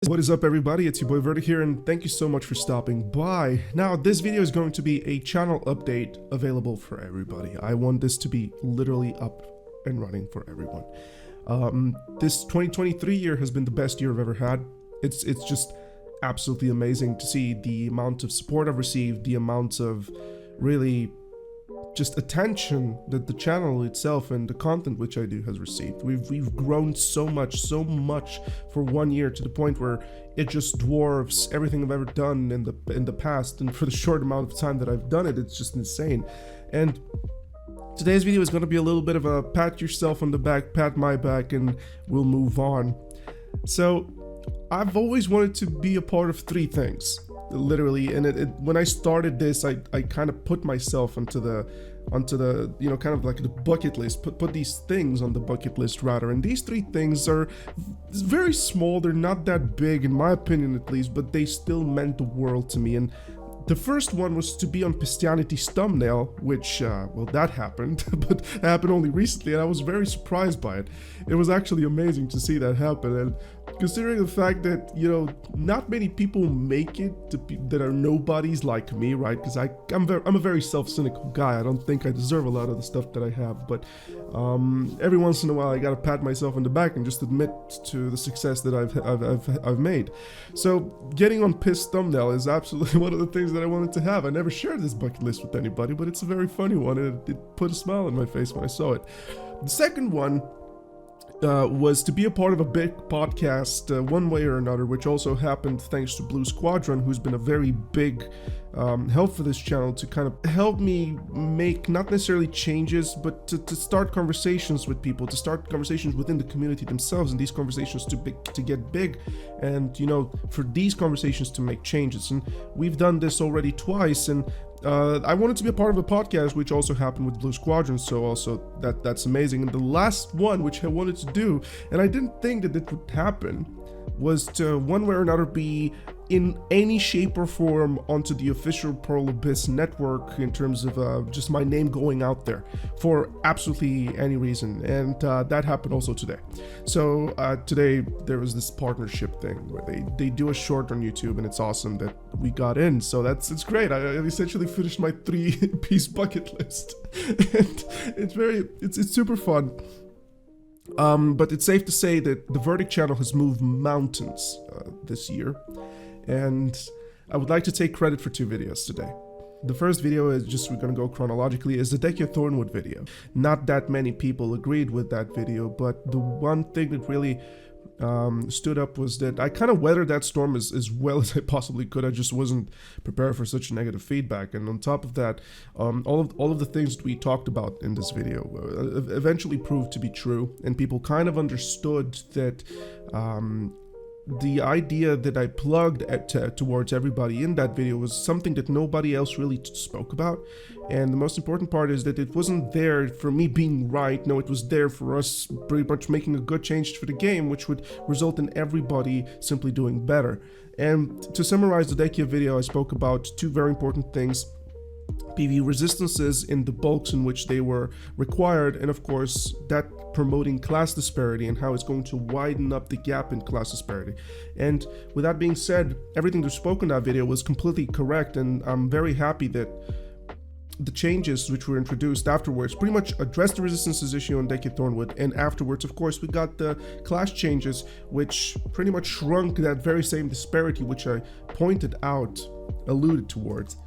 What is up, everybody? It's your boy Verdict here, and thank you so much for stopping by. Now, this video is going to be a channel update available for everybody. I want this to be literally up and running for everyone. This 2023 year has been the best year I've ever had. It's just absolutely amazing to see the amount of support I've received, the amount of really just attention that the channel itself and the content which I do has received. We've grown so much for 1 year, to the point where it just dwarfs everything I've ever done in the past, and for the short amount of time that I've done it, it's just insane. And today's video is going to be a little bit of a pat yourself on the back, pat my back, and we'll move on. So I've always wanted to be a part of three things, literally, and when I started this, I kind of put myself onto the you know, kind of like the bucket list, put these things on the bucket list rather, and these three things are very small. They're not that big, in my opinion at least, but they still meant the world to me. And the first one was to be on Pistianity's thumbnail, which, well, that happened, but it happened only recently, and I was very surprised by it. It was actually amazing to see that happen, and considering the fact that, you know, not many people make it that are nobodies like me, right? Because I'm a very self-cynical guy. I don't think I deserve a lot of the stuff that I have, but every once in a while I gotta pat myself on the back and just admit to the success that I've made. So getting on Piss thumbnail is absolutely one of the things that I wanted to have. I never shared this bucket list with anybody, but it's a very funny one, and it put a smile on my face when I saw it. The second one was to be a part of a big podcast, one way or another, which also happened thanks to Blue Squadron, who's been a very big help for this channel, to kind of help me make not necessarily changes, but to start conversations with people, to start conversations within the community themselves, and these conversations to get big, and, you know, for these conversations to make changes. And we've done this already twice, and I wanted to be a part of a podcast, which also happened with Blue Squadron, so also that's amazing. And the last one, which I wanted to do, and I didn't think that it would happen, was to one way or another be in any shape or form onto the official Pearl Abyss network, in terms of just my name going out there for absolutely any reason. And that happened also today. So today there was this partnership thing where they do a short on YouTube, and it's awesome that we got in. So it's great. I essentially finished my 3-piece bucket list, and it's super fun. But it's safe to say that the Verdict channel has moved mountains this year, and I would like to take credit for 2 videos today. The first video is we're gonna go chronologically, is the Dekia Thornwood video. Not that many people agreed with that video, but the one thing that really stood up was that I kind of weathered that storm as well as I possibly could. I just wasn't prepared for such negative feedback, and on top of that, all of the things that we talked about in this video eventually proved to be true, and people kind of understood that the idea that I plugged towards everybody in that video was something that nobody else really spoke about. And the most important part is that it wasn't there for me being right. No, it was there for us pretty much making a good change for the game, which would result in everybody simply doing better. And to summarize the Dekia video, I spoke about 2 very important things: PV resistances in the bulks in which they were required, and of course that promoting class disparity and how it's going to widen up the gap in class disparity. And with that being said, everything that spoke in that video was completely correct, and I'm very happy that the changes which were introduced afterwards pretty much addressed the resistances issue on Dekia Thornwood, and afterwards, of course, we got the class changes, which pretty much shrunk that very same disparity which I pointed out, alluded towards.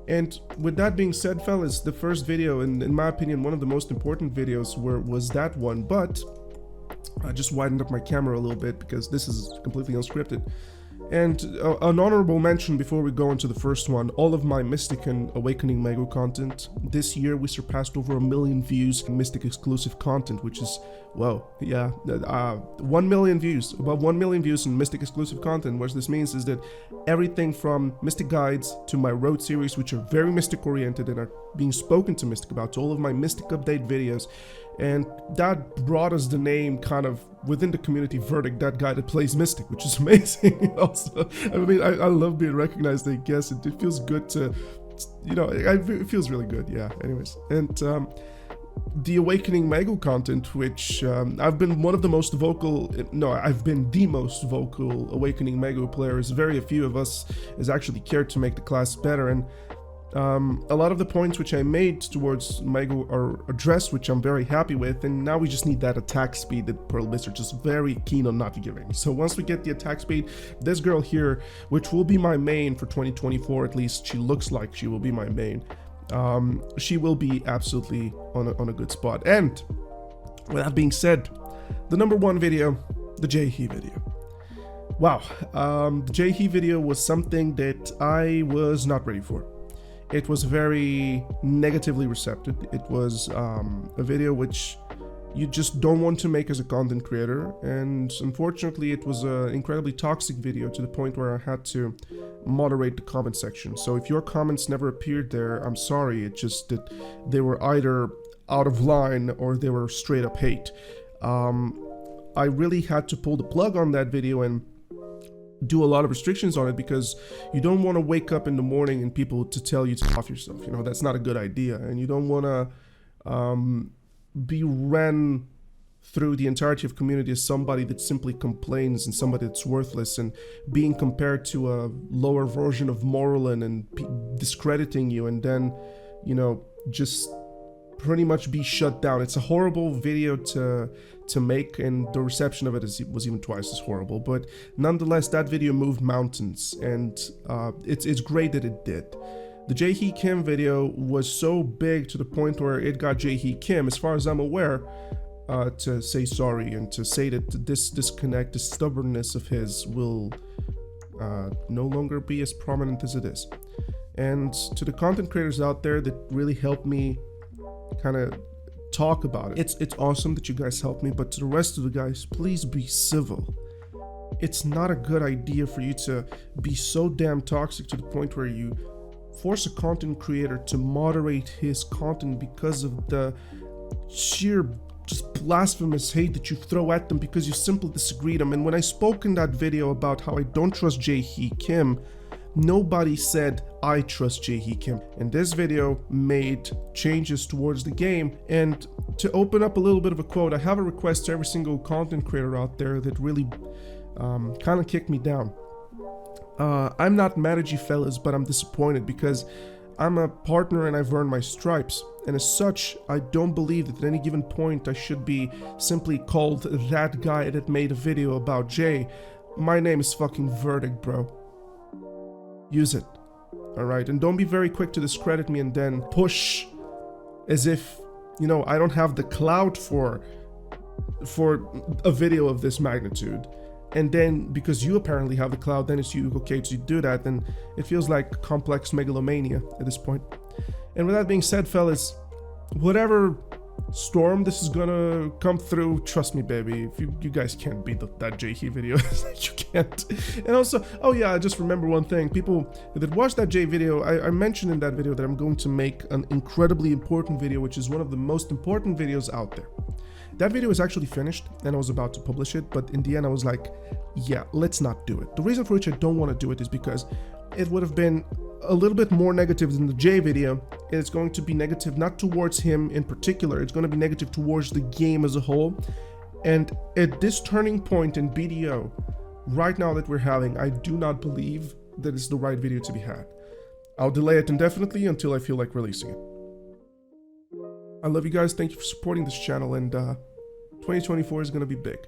And with that being said, fellas, the first video, and in my opinion one of the most important videos, was that one, but I just widened up my camera a little bit because this is completely unscripted. And an honorable mention before we go into the first one: all of my Mystic and Awakening Mega content. This year we surpassed over 1 million views in Mystic exclusive content, which is, whoa, yeah, 1 million views, about 1 million views in Mystic exclusive content. What this means is that everything from Mystic guides to my road series, which are very Mystic oriented and are being spoken to Mystic about, to all of my Mystic update videos, and that brought us the name kind of within the community Verdict, that guy that plays Mystic, which is amazing. Also, I mean, I love being recognized, I guess. It feels good to, you know, it feels really good, yeah. Anyways, and the Awakening Mago content, which I've been one of the most vocal, no, I've been the most vocal Awakening Mago players. Very few of us has actually cared to make the class better, and a lot of the points which I made towards Mago are addressed, which I'm very happy with, and now we just need that attack speed that Pearl Beasts are just very keen on not giving. So once we get the attack speed, this girl here, which will be my main for 2024, at least she looks like she will be my main, she will be absolutely on a good spot. And with that being said, the number one video, the Jaehee video. Wow, the Jaehee video was something that I was not ready for. It was very negatively received. It was a video which you just don't want to make as a content creator, and unfortunately it was an incredibly toxic video to the point where I had to moderate the comment section. So if your comments never appeared there, I'm sorry, it's just that they were either out of line or they were straight up hate. I really had to pull the plug on that video and do a lot of restrictions on it, because you don't want to wake up in the morning and people to tell you to off yourself. You know, that's not a good idea, and you don't want to be ran through the entirety of community as somebody that simply complains and somebody that's worthless, and being compared to a lower version of Morlin and discrediting you, and then, you know, just pretty much be shut down. It's a horrible video to make, and the reception of it was even twice as horrible, but nonetheless that video moved mountains, and it's great that it did. The Jaehee Kim video was so big to the point where it got Jaehee Kim, as far as I'm aware, to say sorry and to say that this disconnect, this stubbornness of his will no longer be as prominent as it is. And to the content creators out there that really helped me kind of talk about it, it's awesome that you guys helped me, but to the rest of the guys, please be civil. It's not a good idea for you to be so damn toxic to the point where you force a content creator to moderate his content because of the sheer just blasphemous hate that you throw at them because you simply disagree with them. And when I spoke in that video about how I don't trust Jaehee Kim, nobody said I trust Jaehee Kim. And this video made changes towards the game. And to open up a little bit of a quote, I have a request to every single content creator out there that really kind of kicked me down. I'm not mad at you fellas, but I'm disappointed because I'm a partner and I've earned my stripes. And as such, I don't believe that at any given point I should be simply called that guy that made a video about Jay. My name is fucking Verdict, bro. Use it. Alright? And don't be very quick to discredit me and then push as if, you know, I don't have the clout for a video of this magnitude. And then because you apparently have the clout, then it's you okay to do that, and it feels like complex megalomania at this point. And with that being said, fellas, whatever storm this is gonna come through, trust me, baby, if you guys can't beat that Jaehee video. You can't. And also, oh yeah, I just remember one thing. People that watched that Jay video, I mentioned in that video that I'm going to make an incredibly important video, which is one of the most important videos out there. That video is actually finished and I was about to publish it, but in the end I was like, yeah, let's not do it. The reason for which I don't want to do it is because it would have been a little bit more negative than the Jay video. It's going to be negative not towards him in particular, it's going to be negative towards the game as a whole. And at this turning point in BDO, right now that we're having, I do not believe that it's the right video to be had. I'll delay it indefinitely until I feel like releasing it. I love you guys, thank you for supporting this channel, and 2024 is going to be big.